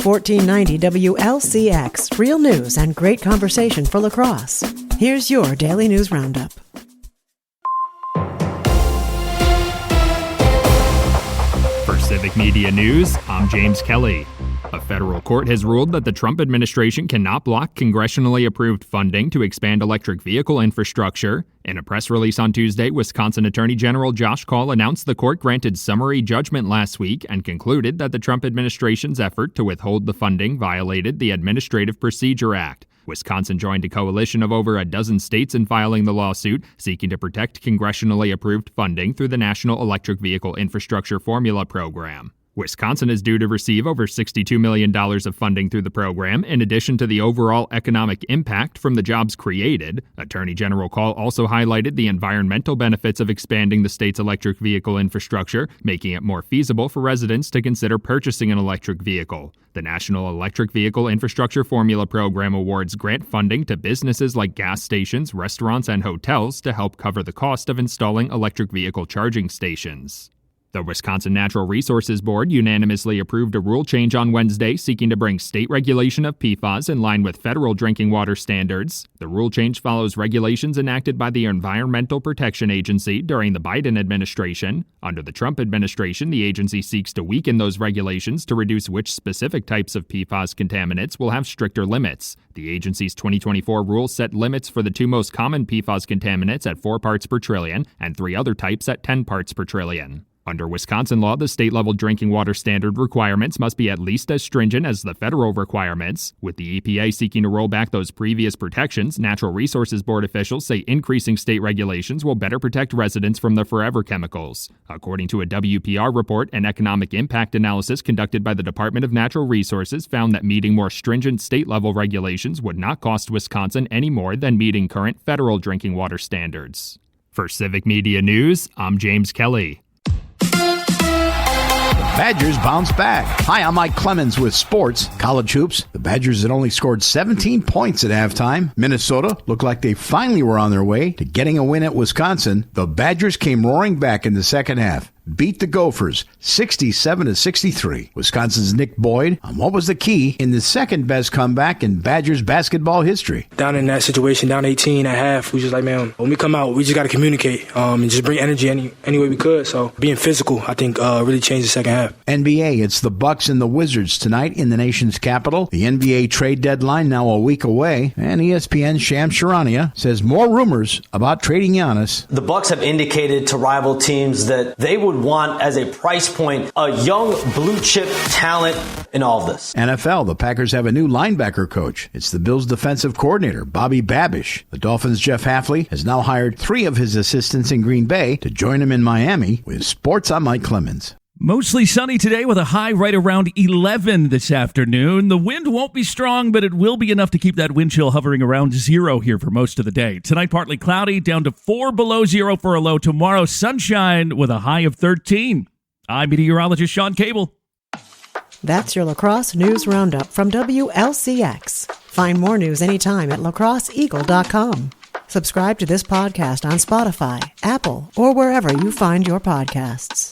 1490 WLCX, real news and great conversation for La Crosse. Here's your Daily News Roundup. For Civic Media News, I'm James Kelly. A federal court has ruled that the Trump administration cannot block congressionally approved funding to expand electric vehicle infrastructure. In a press release on Tuesday, Wisconsin Attorney General Josh Kaul announced the court granted summary judgment last week and concluded that the Trump administration's effort to withhold the funding violated the Administrative Procedure Act. Wisconsin joined a coalition of over a dozen states in filing the lawsuit, seeking to protect congressionally approved funding through the National Electric Vehicle Infrastructure Formula Program. Wisconsin is due to receive over $62 million of funding through the program, in addition to the overall economic impact from the jobs created. Attorney General Kaul also highlighted the environmental benefits of expanding the state's electric vehicle infrastructure, making it more feasible for residents to consider purchasing an electric vehicle. The National Electric Vehicle Infrastructure Formula Program awards grant funding to businesses like gas stations, restaurants, and hotels to help cover the cost of installing electric vehicle charging stations. The Wisconsin Natural Resources Board unanimously approved a rule change on Wednesday seeking to bring state regulation of PFAS in line with federal drinking water standards. The rule change follows regulations enacted by the Environmental Protection Agency during the Biden administration. Under the Trump administration, the agency seeks to weaken those regulations to reduce which specific types of PFAS contaminants will have stricter limits. The agency's 2024 rule set limits for the two most common PFAS contaminants at 4 parts per trillion and 3 other types at 10 parts per trillion. Under Wisconsin law, the state-level drinking water standard requirements must be at least as stringent as the federal requirements. With the EPA seeking to roll back those previous protections, Natural Resources Board officials say increasing state regulations will better protect residents from the forever chemicals. According to a WPR report, an economic impact analysis conducted by the Department of Natural Resources found that meeting more stringent state-level regulations would not cost Wisconsin any more than meeting current federal drinking water standards. For Civic Media News, I'm James Kelly. Badgers bounce back. Hi, I'm Mike Clemens with sports. College hoops. The Badgers had only scored 17 points at halftime. Minnesota looked like they finally were on their way to getting a win at Wisconsin. The Badgers came roaring back in the second half. Beat the Gophers 67-63. Wisconsin's Nick Boyd on what was the key in the second best comeback in Badgers basketball history. Down in that situation, down 18 at half, we just like, man, when we come out, we just got to communicate and just bring energy any way we could. So being physical, I think, really changed the second half. NBA, it's the Bucks and the Wizards tonight in the nation's capital. The NBA trade deadline now a week away, and ESPN's Shams Charania says more rumors about trading Giannis. The Bucks have indicated to rival teams that they would want as a price point a young blue chip talent in all of this. NFL, the Packers have a new linebacker coach. It's the Bills' defensive coordinator, Bobby Babish. The Dolphins' Jeff Hafley has now hired 3 of his assistants in Green Bay to join him in Miami. With sports, I'm Mike Clemens. Mostly sunny today with a high right around 11 this afternoon. The wind won't be strong, but it will be enough to keep that wind chill hovering around 0 here for most of the day. Tonight, partly cloudy, down to 4 below 0 for a low. Tomorrow, sunshine with a high of 13. I'm meteorologist Sean Cable. That's your La Crosse News Roundup from WLCX. Find more news anytime at lacrosseeagle.com. Subscribe to this podcast on Spotify, Apple, or wherever you find your podcasts.